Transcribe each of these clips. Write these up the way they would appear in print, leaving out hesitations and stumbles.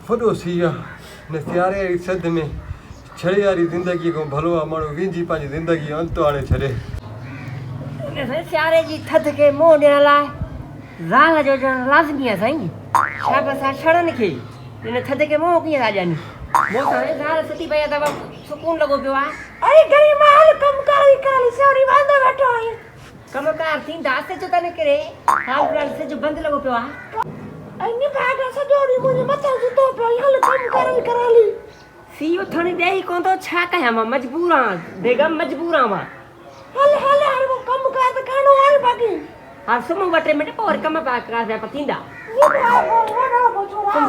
फडोसिया ने सियारे सद में छड़े वारी ज़िंदगी को भलो आहे माण्हू विंझी पंहिंजी ज़िंदगी जो अंत आणे छॾे। सियारे जी थधि खे मुंहुं ॾियण लाइ ज़ाल जो ॼण लाज़मी आहे साईं। छा बि असां छड़नि खे हिन थधि खे मुंहुं कीअं था ॾियनि। मूं सां ज़ाल सुठी पई आहे त सुकून लॻो पियो आहे। अरे घणी माल कमु करी काली सौरी वांदो वेठो आहीं। कमकार थींदा सिज त निकिरे हाल फ़िलहाल सिज बंदि लॻो पियो आहे। अने भाग सॼो ॾींहुं मुंहिंजे मथां सुतो पियो हल कमु कराली सी उथण ॾेई कोन थो छा कयां मां मजबूर आहियां बेगम मजबूर आहियां मां। हल हाणे वो कमु कार त करिणो आहे बाक़ी। हा सुम्हूं ॿ टे मिंट पोइ वरी कम कार पिया थींदा।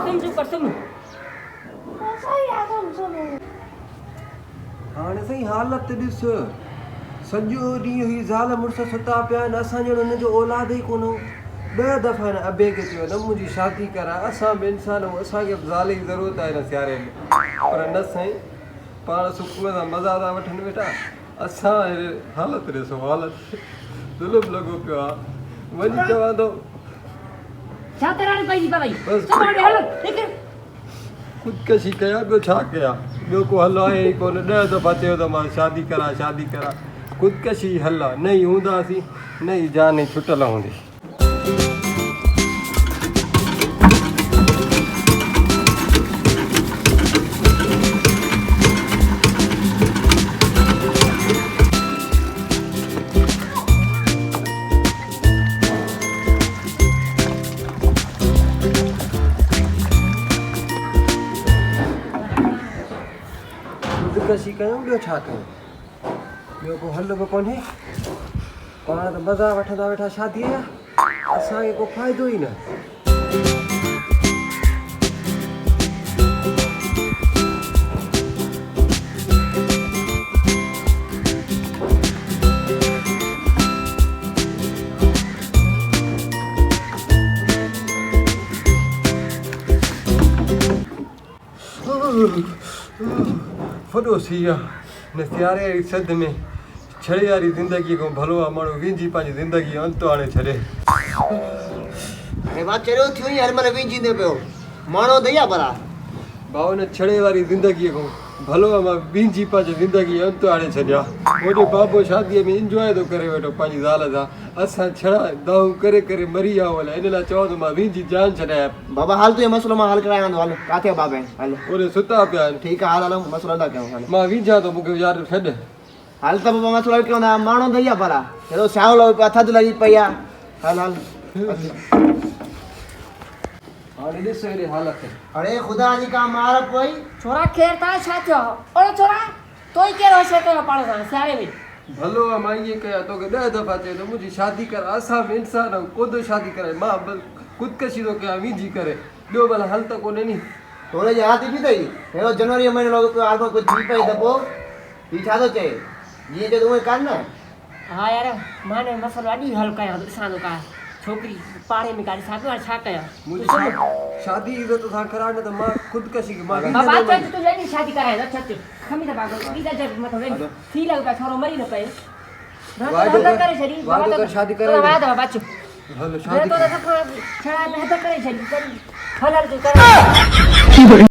सुम चुप कर सुम। हाणे साईं हालत ॾिस सॼो ॾींहुं ही ज़ाल मुड़ुस सुता पिया आहिनि असां ॼण हुनजो औलाद ई कोन। 10 दफ़ा हिन अबे खे चयो न मुंहिंजी शादी करा असां बि इंसान आहियूं असांखे ज़ाल जी ज़रूरत आहे हिन सियारे में पर न साईं पाण सुकून सां मज़ा था वठनि वेठा असां हालत ॾिसो हालत ज़ुल्म लॻो पियो आहे। वञी चवां थो छा कराइणी पई बसि ख़ुदकशी कया ॿियो छा कया ॿियो को हल आहे ई कोन। 10 दफ़ा चयो त मां शादी करा ख़ुदकशी हल आहे न ई हूंदासीं न ई जान ई छुटल हूंदी। ख़ुदकशी कयूं ॿियो छा कयूं ॿियो को हल बि कोन्हे पाण त मज़ा वठंदा वेठा शादीअ जा असांखे को फ़ाइदो ई न। फडोसिया ने सियारे सद में छड़े वारी ज़िंदगी को भलो आहे माण्हू विंझी पंहिंजी ज़िंदगी जो अंत आणे छॾे। अरे मां चरियो थियो ई हर महिल विंझींदे पियो माण्हू दैया भला भाउ न छड़े वारी ज़िंदगीअ खां भलो आहे मां विंझी पंहिंजी ज़िंदगी जो अंत आणे छॾिया। ओॾे बाबो शादीअ में इंजॉय थो करे वेठो पंहिंजी ज़ाल सां असां छड़ा दाऊं करे करे मरी विया हुआ इन लाइ चवां थो मां विंझी जान छॾाया। बाबा हाल तुंहिंजो मसलो मां हल करायां थो हल किथे बाबा हल ओॾे सुता पिया आहिनि। ठीकु आहे हाल हलूं मसलो था कयूं हल मां विंझां थो मूंखे यार छॾ हल त बाबा मसलो कयूं था माण्हू दैया भला हेॾो स्याउ लॻो पियो थधि लॻी पई आहे हल हल हाणे ॾिस हेॾे हालत। अरे ख़ुदा जी का मार पई छोरा केर था छा थियो ओड़ो छोरा तोई कहिड़ो शइ कयो पाण सां सियारे में भलो आहे मां ईअं कयां तोखे 10 दफ़ा चयो त मुंहिंजी शादी कर असां बि इंसान आहियूं कोदो शादी करे मां ख़ुदकशी थो कयां विंझी करे ॿियो भला हल त कोन्हे नी। थोरे जी हाथ बि अथई हेॾो जनवरी महीनो लॻो पियो हाणे कुझु थी पई त पोइ हीउ छा थो चए जीअं चए उहे कान न। हा यार मां ने मसलो अॼु हल कयां ॾिसां थो का छोकिरी पाड़े में काॾे छा पियो छा कयां मुंहिंजी शादी इज़त सां कराए न त मां ख़ुदकशी मां बाबा चल तू लेनी शादी कराए अच्छा अच्छा खमी त भागो ॿी जब मथो वे थी लॻो पिया छोरो मरी न पए वादो करे छॾी वादो कर शादी कराए वादो बाचो हलो शादी शादी तो छड़ा में हद करे छॾी हल हल तू कर